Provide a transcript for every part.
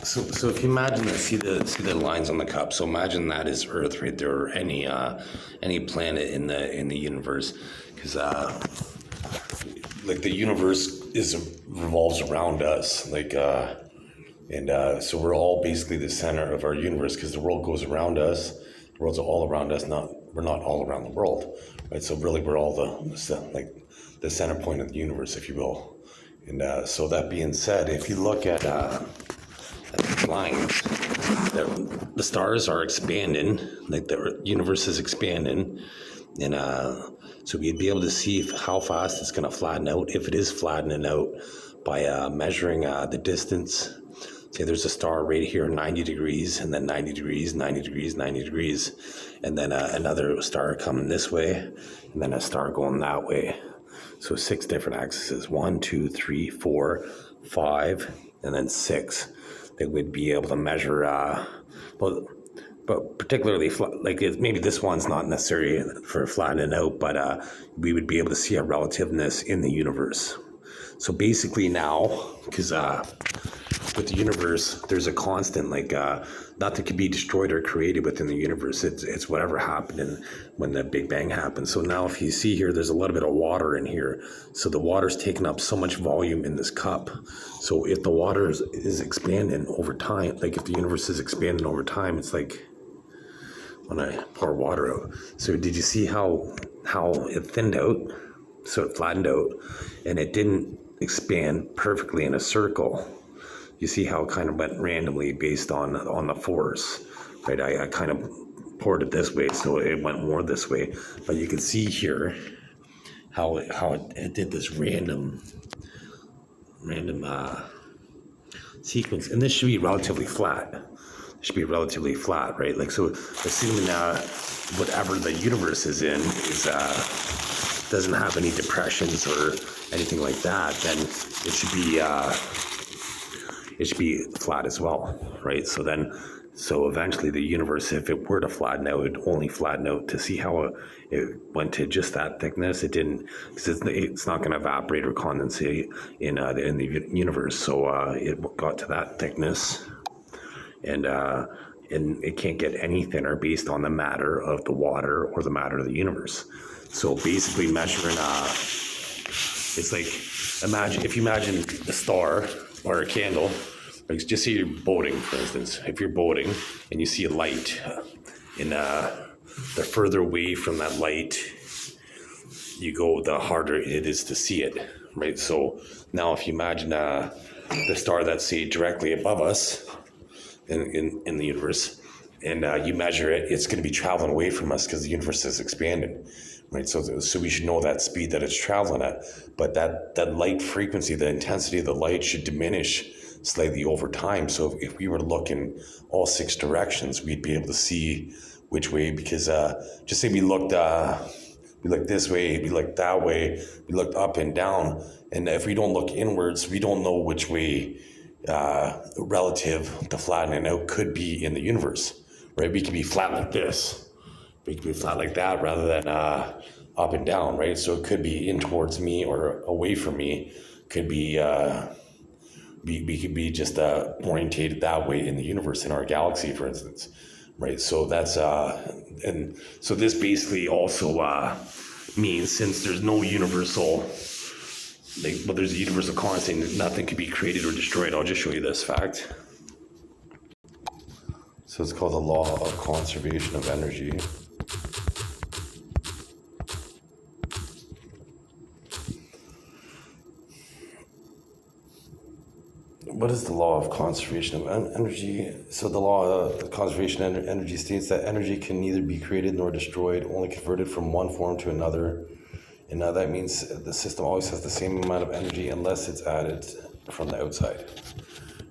So if you imagine this, see the lines on the cup. So imagine that is Earth right there, or any planet in the universe, because like the universe revolves around us, so we're all basically the center of our universe, because the world goes around us. The world's all around us. We're not all around the world, right? So really, we're all the center point of the universe, if you will. And so that being said, if you look at the lines, the stars are expanding, like the universe is expanding, and so we'd be able to see how fast it's going to flatten out, if it is flattening out, by measuring the distance. Say there's a star right here, 90 degrees, and then 90 degrees, 90 degrees, 90 degrees, and then another star coming this way, and then a star going that way. So 6 different axes, 1, 2, 3, 4, 5, and then 6. They would be able to measure, but particularly, maybe this one's not necessary for flattening out, but we would be able to see a relativeness in the universe. So basically now, because with the universe, there's a constant, nothing can be destroyed or created within the universe. It's whatever happened when the Big Bang happened. So now if you see here, there's a little bit of water in here. So the water's taking up so much volume in this cup. So if the water is expanding over time, like if the universe is expanding over time, it's like when I pour water out. So did you see how it thinned out? So it flattened out, and it didn't expand perfectly in a circle. You see how it kind of went randomly based on the force, right? I kind of poured it this way, so it went more this way. But you can see here how it did this random sequence, and this should be relatively flat. It should be relatively flat, right? So assuming whatever the universe is in doesn't have any depressions or anything like that, then it should be flat as well, right? So eventually the universe, if it were to flatten out, it would only flatten out to see how it went to just that thickness. It didn't, because it's not going to evaporate or condensate in the universe. So it got to that thickness, and it can't get any thinner based on the matter of the water or the matter of the universe. So basically measuring, it's like, if you imagine a star or a candle, like just say you're boating, for instance. If you're boating and you see a light, and the further away from that light you go, the harder it is to see it, right? So now if you imagine the star that's, say, directly above us in the universe, and you measure it, it's going to be traveling away from us because the universe is expanding, right? So we should know that speed that it's traveling at, but that light frequency, the intensity of the light should diminish slightly over time. So if we were to look in all 6 directions, we'd be able to see which way, because just say we looked this way, we looked that way, we looked up and down, and if we don't look inwards, we don't know which way relative to flattening out could be in the universe, right? We could be flat like this, we could be flat like that, rather than up and down, right? So it could be in towards me or away from me. Could be we could be just orientated that way in the universe, in our galaxy, for instance, right? So that's and so this basically also means, since there's no universal, there's a universal constant, nothing can be created or destroyed. I'll just show you this fact. So it's called the law of conservation of energy. What is the law of conservation of energy? So the law of conservation of energy states that energy can neither be created nor destroyed, only converted from one form to another. And now that means the system always has the same amount of energy unless it's added from the outside.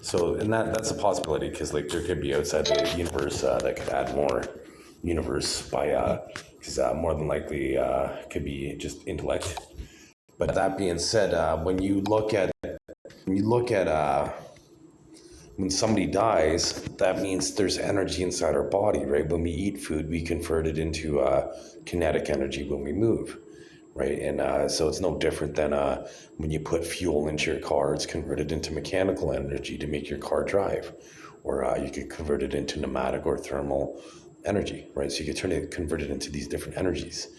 So, and that's a possibility, because there could be outside the universe that could add more universe by, because more than likely it could be just intellect. But that being said, when you look at when somebody dies, that means there's energy inside our body, right? When we eat food, we convert it into kinetic energy when we move, right? And so it's no different than when you put fuel into your car, it's converted into mechanical energy to make your car drive. or you could convert it into pneumatic or thermal energy, right? So you could convert it into these different energies.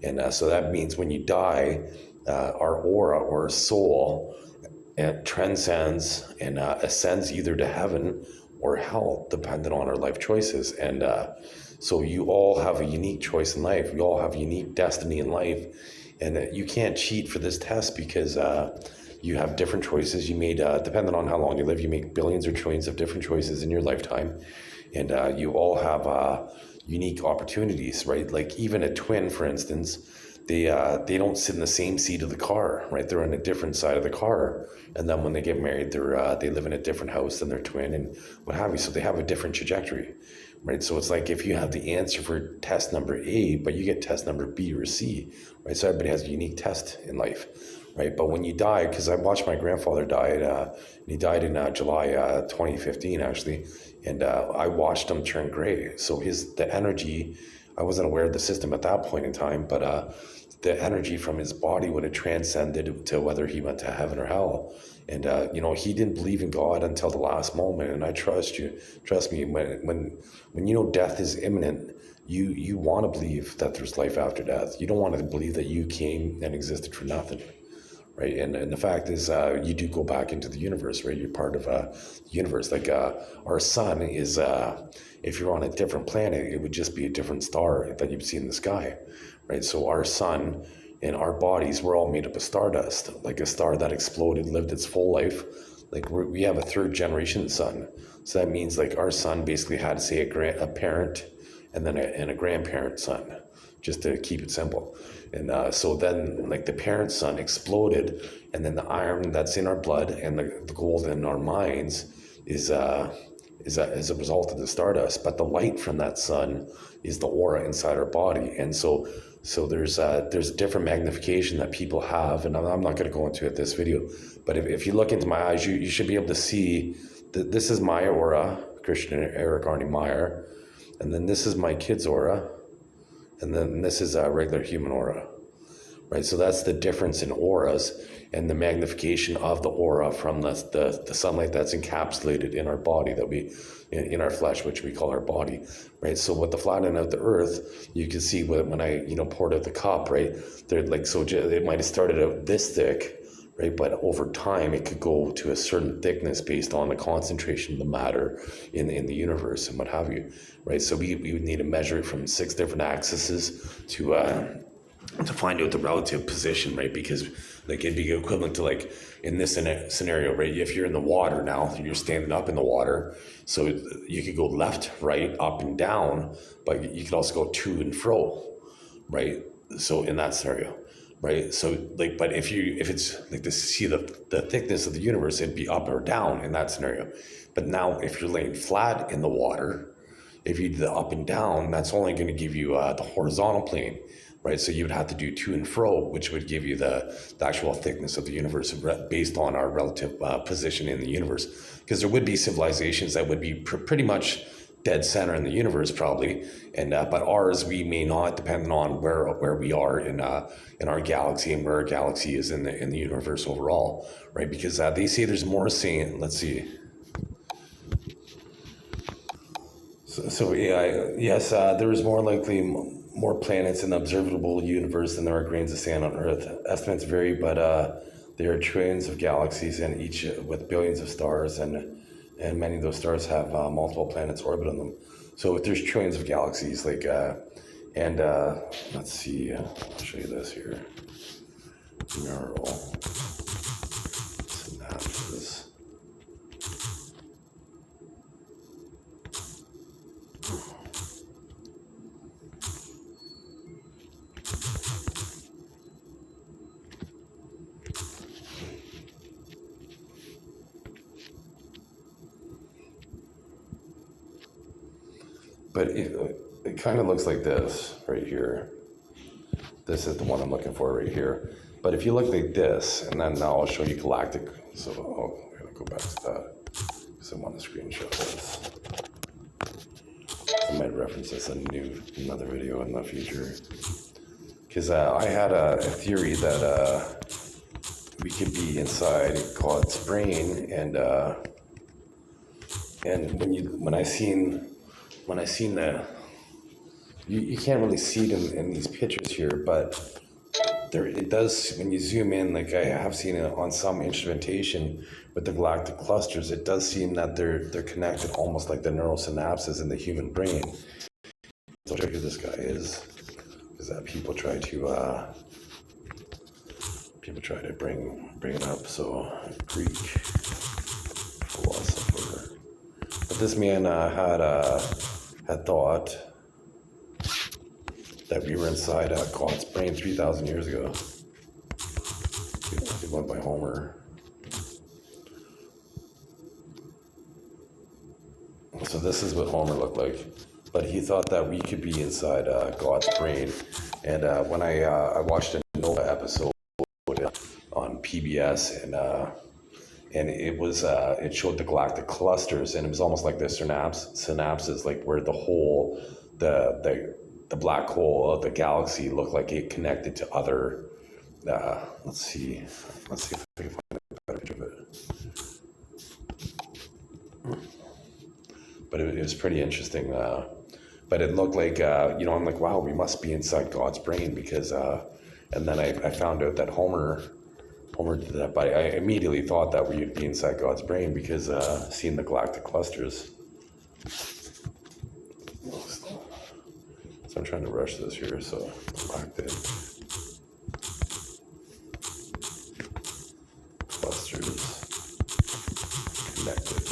And so that means when you die, our aura or soul, it transcends and ascends either to heaven or hell, depending on our life choices. And so you all have a unique choice in life. We all have a unique destiny in life. And you can't cheat for this test because you have different choices. You made, depending on how long you live, you make billions or trillions of different choices in your lifetime. And you all have unique opportunities, right? Like even a twin, for instance, they don't sit in the same seat of the car, right? They're on a different side of the car, and then when they get married, they live in a different house than their twin, and what have you. So they have a different trajectory, right? So it's like if you have the answer for test number A, but you get test number B or C, right? So everybody has a unique test in life, right? But when you die, because I watched my grandfather die, and he died in July 2015 actually, and I watched him turn gray. So the energy. I wasn't aware of the system at that point in time, but the energy from his body would have transcended to whether he went to heaven or hell. And he didn't believe in God until the last moment. And I trust me, when death is imminent, you want to believe that there's life after death. You don't want to believe that you came and existed for nothing. Right, and the fact is, you do go back into the universe, right? You're part of the universe. Like our sun is, if you're on a different planet, it would just be a different star that you'd see in the sky, right? So our sun and our bodies, we're all made up of stardust, like a star that exploded, lived its full life. Like we have a third generation sun, so that means like our sun basically had, say, a parent, and then a grandparent son, just to keep it simple. And so then, like, the parent sun exploded, and then the iron that's in our blood and the gold in our minds is a result of the stardust. But the light from that sun is the aura inside our body, and so there's different magnification that people have, and I'm not going to go into it this video, but if you look into my eyes, you should be able to see that this is my aura, Christian Eric Arnie Meyer, and then this is my kid's aura. And then this is a regular human aura, right? So that's the difference in auras and the magnification of the aura from the sunlight that's encapsulated in our body, in our flesh, which we call our body, right? So with the flattening of the earth, you can see when I poured out the cup, right? They're like, so it might have started out this thick, right? But over time, it could go to a certain thickness based on the concentration of the matter in the universe and what have you, right? So we would need to measure it from 6 different axes to find out the relative position, right? Because like it'd be equivalent to, like, in this scenario, right? If you're in the water now, you're standing up in the water, so you could go left, right, up and down, but you could also go to and fro, right? So in that scenario. Right. So like, but if it's like to see the thickness of the universe, it'd be up or down in that scenario. But now if you're laying flat in the water, if you do the up and down, that's only going to give you the horizontal plane, right? So you would have to do to and fro, which would give you the actual thickness of the universe based on our relative position in the universe. Because there would be civilizations that would be pretty much dead center in the universe probably, and but ours, we may not, depending on where we are in our galaxy and where our galaxy is in the universe overall, right? Because they say there's more saying, let's see. So yeah, yes, there is more likely more planets in the observable universe than there are grains of sand on Earth. Estimates vary, but there are trillions of galaxies, and each with billions of stars, and many of those stars have multiple planets orbiting them. So if there's trillions of galaxies, like, let's see, I'll show you this here. Neural synapses. But it kind of looks like this right here. This is the one I'm looking for right here. But if you look like this, and then now I'll show you galactic. So I'm gonna go back to that because I want to screenshot this. I might reference this in another video in the future. Because I had a theory that we could be inside God's brain, and And when I seen the, you can't really see it in these pictures here, but there it does, when you zoom in, like I have seen it on some instrumentation with the galactic clusters, it does seem that they're connected almost like the neural synapses in the human brain. So I'll show you who this guy is, because people try to bring it up. So Greek philosopher, but this man had thought that we were inside God's brain 3,000 years ago. He went by Homer. So this is what Homer looked like, but he thought that we could be inside God's brain. And when I watched a Nova episode on PBS, and it showed the galactic clusters, and it was almost like the synapses, like where the whole the black hole of the galaxy looked like it connected to other. Let's see if I can find a better picture of it. But it was pretty interesting. But it looked like, I'm like, wow, we must be inside God's brain, because, and then I found out that Homer did that, but I immediately thought that we'd be inside God's brain because seeing the galactic clusters. So I'm trying to rush this here, so galactic clusters connected.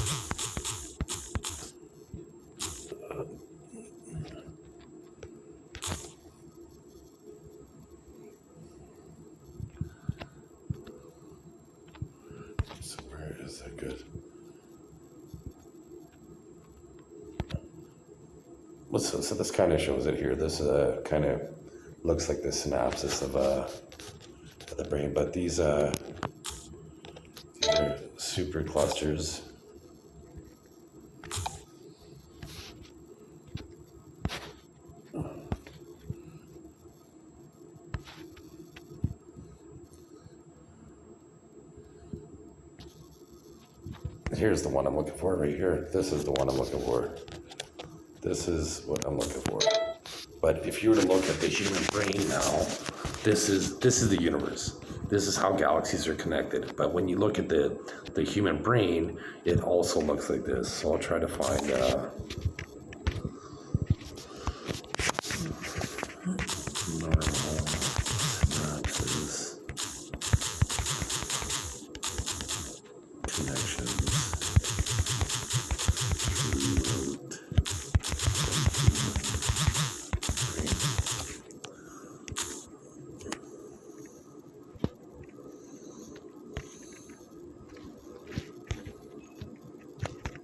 So where is that good? So this kind of shows it here. This kind of looks like the synapses of the brain, but these are super clusters. Here's the one I'm looking for right here. This is the one I'm looking for. This is what I'm looking for. But if you were to look at the human brain now, this is the universe. This is how galaxies are connected. But when you look at the human brain, it also looks like this. So I'll try to find synapses, connections.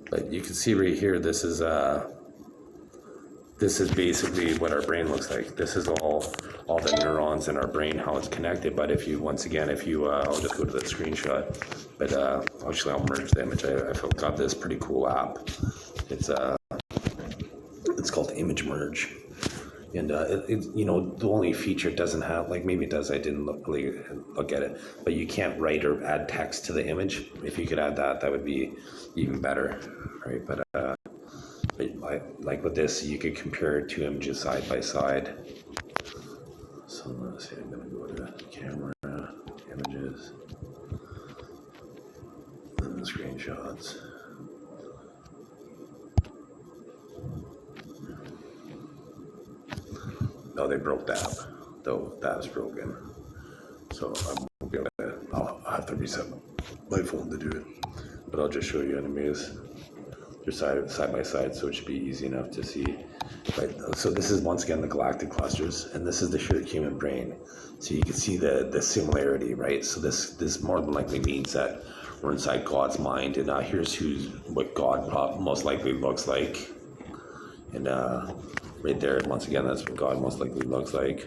But you can see right here, this is basically what our brain looks like. This is all the neurons in our brain, how it's connected. But if you, I'll just go to the screenshot. But actually, I'll merge the image. I've got this pretty cool app. It's called Image Merge. And the only feature it doesn't have, like maybe it does, I didn't look at it, but you can't write or add text to the image. If you could add that, that would be even better, right? But like with this, you could compare two images side by side. So let's see, I'm gonna go to camera, images, and the screenshots. No, they broke that, though that was broken. So I'll have to reset my phone to do it. But I'll just show you anyways. They're side by side, so it should be easy enough to see. Right. So this is once again the galactic clusters, and this is the human brain. So you can see the similarity, right? So this more than likely means that we're inside God's mind, and here's what God most likely looks like. And right there, once again, that's what God most likely looks like.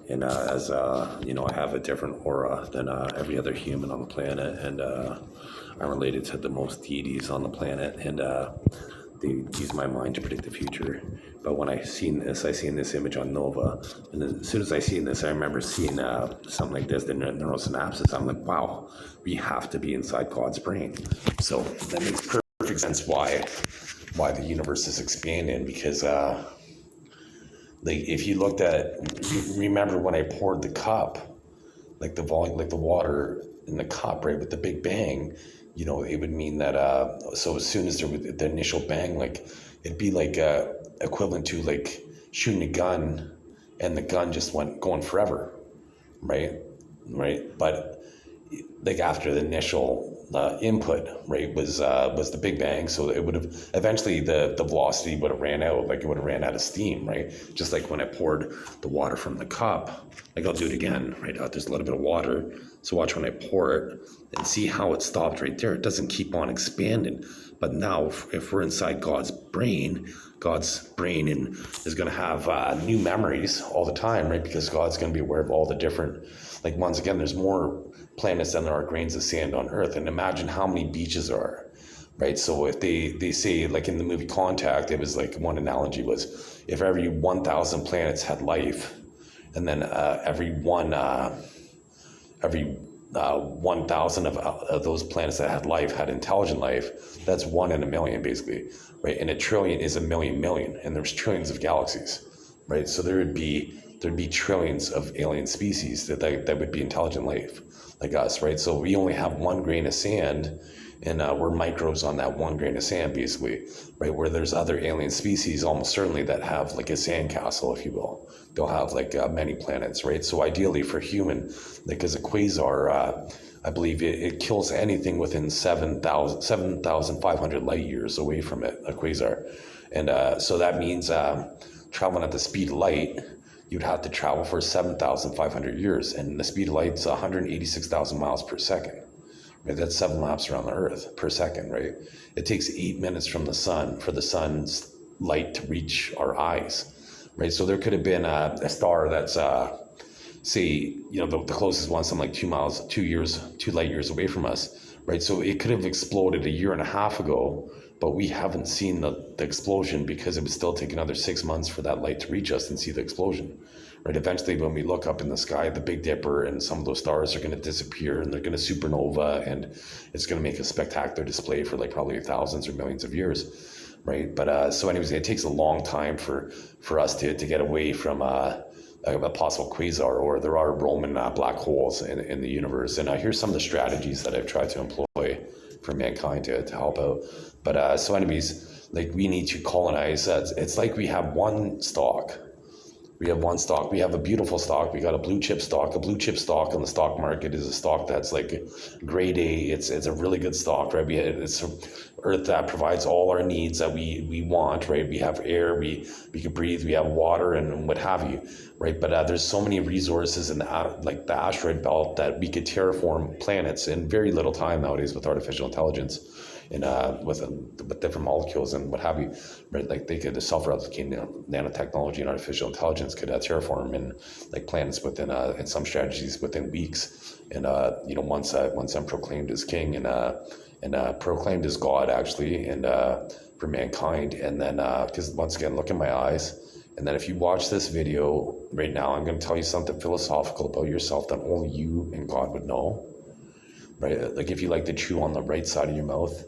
And I have a different aura than every other human on the planet, and I'm related to the most deities on the planet, and they use my mind to predict the future. But when I seen this image on Nova, and then as soon as I seen this, I remember seeing something like this, the neural synapses. I'm like, wow, we have to be inside God's brain. So that makes perfect perfect sense why the universe is expanding, because like if you looked at, remember when I poured the cup, like the volume, like the water in the cup, right, with the big bang, it would mean that so as soon as there was the initial bang, like it'd be like equivalent to like shooting a gun, and the gun just went going forever, right, but like after the initial input, right, was the big bang, so it would have eventually the velocity would have ran out, like it would have ran out of steam, right, just like when I poured the water from the cup. Like I'll do it again, right, there's a little bit of water, so watch when I pour it and see how it stopped right there. It doesn't keep on expanding. But now if we're inside God's brain and is going to have new memories all the time, right, because God's going to be aware of all the different, like, once again, there's more planets than there are grains of sand on Earth, and imagine how many beaches there are, right? So if they say, like in the movie Contact, it was like, one analogy was, if every 1,000 planets had life, and then every 1,000 of those planets that had life had intelligent life, that's 1 in a million, basically, right? And a trillion is a million, and there's trillions of galaxies, right? So there'd be trillions of alien species that would be intelligent life like us, right? So we only have 1 grain of sand, and we're microbes on that 1 grain of sand, basically, right? Where there's other alien species, almost certainly, that have like a sandcastle, if you will. They'll have like many planets, right? So ideally for human, like as a quasar, I believe it kills anything within 7,500 light years away from it, a quasar. And so that means traveling at the speed of light, you'd have to travel for 7,500 years. And the speed of light's 186,000 miles per second. Right? That's 7 laps around the Earth per second, right? It takes 8 minutes from the sun for the sun's light to reach our eyes, right? So there could have been a star that's, say, the closest one, something like 2 light years away from us, right? So it could have exploded 1.5 years ago, but we haven't seen the explosion because it would still take another 6 months for that light to reach us and see the explosion, right? Eventually, when we look up in the sky, the Big Dipper and some of those stars are going to disappear, and they're going to supernova, and it's going to make a spectacular display for like probably thousands or millions of years, right? But so anyways, it takes a long time for us to get away from a possible quasar, or there are Roman black holes in the universe. And here's some of the strategies that I've tried to employ for mankind to help out. But so anyways, like, we need to colonize. It's like we have one stock. We have one stock. We have a beautiful stock. We got a blue chip stock. A blue chip stock on the stock market is a stock that's like grade A. It's a really good stock, right? It's Earth that provides all our needs that we want, right? We have air, we can breathe, we have water, and what have you, right? But there's so many resources in the asteroid belt that we could terraform planets in very little time nowadays with artificial intelligence. And with different molecules and what have you, right? Like, they could self-replicating nanotechnology and artificial intelligence could terraform in like planets within and some strategies within weeks. And once I'm proclaimed as king and proclaimed as God, actually, and for mankind. And then because once again, look in my eyes. And then if you watch this video right now, I'm going to tell you something philosophical about yourself that only you and God would know. Right? Like, if you like to chew on the right side of your mouth,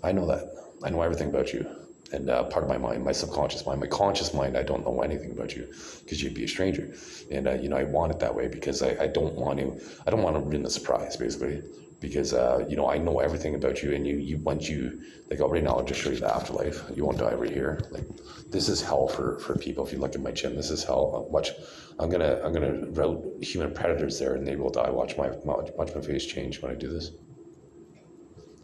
I know that. I know everything about you. And part of my mind, my subconscious mind, my conscious mind, I don't know anything about you because you'd be a stranger. And, I want it that way because I don't want to ruin the surprise, basically. Because, I know everything about you, and right now, I'll just show you the afterlife. You won't die right here. Like, this is hell for people. If you look at my chin, this is hell. Watch, I'm gonna route human predators there, and they will die. Watch my face change when I do this.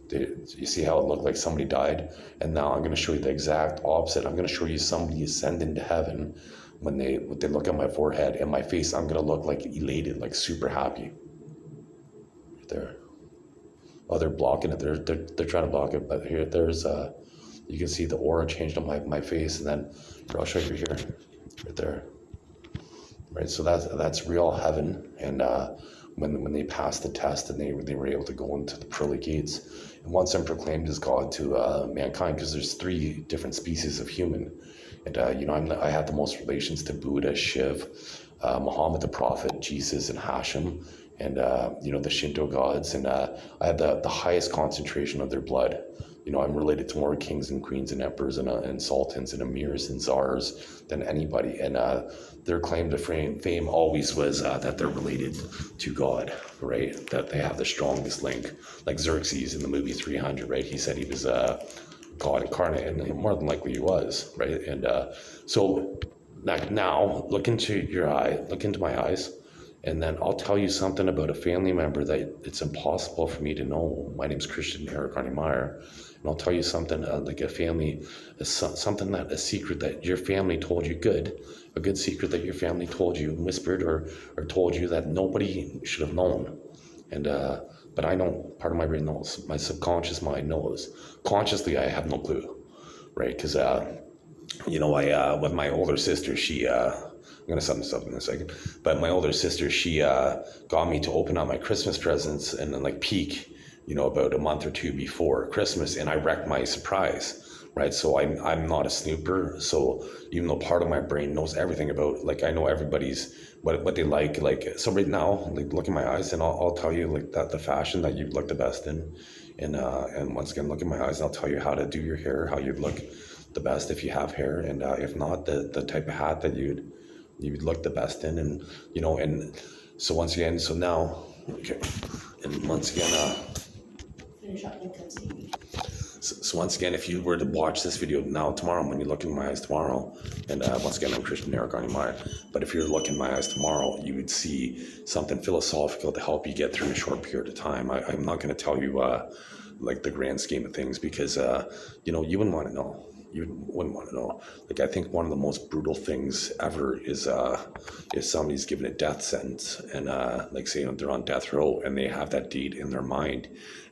You see how it looked like somebody died? And now I'm going to show you the exact opposite. I'm going to show you somebody ascending to heaven. When they look at my forehead and my face, I'm going to look like elated, like super happy. Right there. Oh, they're blocking it. They're trying to block it. But here, there's you can see the aura changed on my face, and then I'll show you here, right there. Right. So that's real heaven. And when they passed the test and they were able to go into the pearly gates. And once I'm proclaimed as God to mankind, because there's 3 different species of human. And, I had the most relations to Buddha, Shiv, Muhammad the Prophet, Jesus, and Hashem. and the Shinto gods, and I have the highest concentration of their blood. I'm related to more kings and queens and emperors and sultans and emirs and czars than anybody. And their claim to fame always was that they're related to God, right? That they have the strongest link, like Xerxes in the movie 300, right? He said he was God incarnate, and more than likely he was, right? And so now look into my eyes, and then I'll tell you something about a family member that it's impossible for me to know. My name's Christian Eric Meyer, and I'll tell you something like something a secret that your family told you, a good secret that your family told you, whispered or told you that nobody should have known. And but I know, part of my brain knows, my subconscious mind knows. Consciously, I have no clue, right? Because I with my older sister, I'm gonna sum this up in a second. But my older sister, she got me to open up my Christmas presents and then like peek, about a month or two before Christmas, and I wrecked my surprise. Right, so I'm not a snooper. So even though part of my brain knows everything about, like, I know everybody's what they like. So right now, like, look in my eyes, and I'll tell you like that the fashion that you look the best in, and once again, look in my eyes, and I'll tell you how to do your hair, how you'd look the best if you have hair, and if not, the type of hat that you'd look the best in, and so once again, so now, okay, and once again, finish up and continue. So once again, if you were to watch this video now, tomorrow, when you look in my eyes tomorrow, and once again, I'm Christian Eric Meyer, but if you're looking in my eyes tomorrow, you would see something philosophical to help you get through a short period of time. I'm not going to tell you like the grand scheme of things, because you wouldn't want to know. You wouldn't want to know. Like, I think one of the most brutal things ever is if somebody's given a death sentence, and like, say they're on death row and they have that deed in their mind.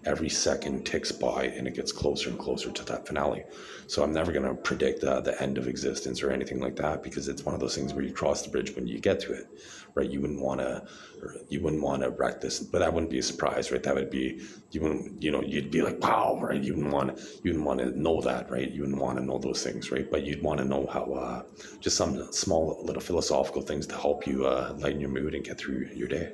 Every second ticks by and it gets closer and closer to that finale. So I'm never going to predict the end of existence or anything like that, because it's one of those things where you cross the bridge when you get to it, right? You wouldn't want to wreck this, but that wouldn't be a surprise, right? That would be, you'd be like, wow, right? You wouldn't want to know that, right? You wouldn't want to know those things, right? But you'd want to know how just some small little philosophical things to help you lighten your mood and get through your day.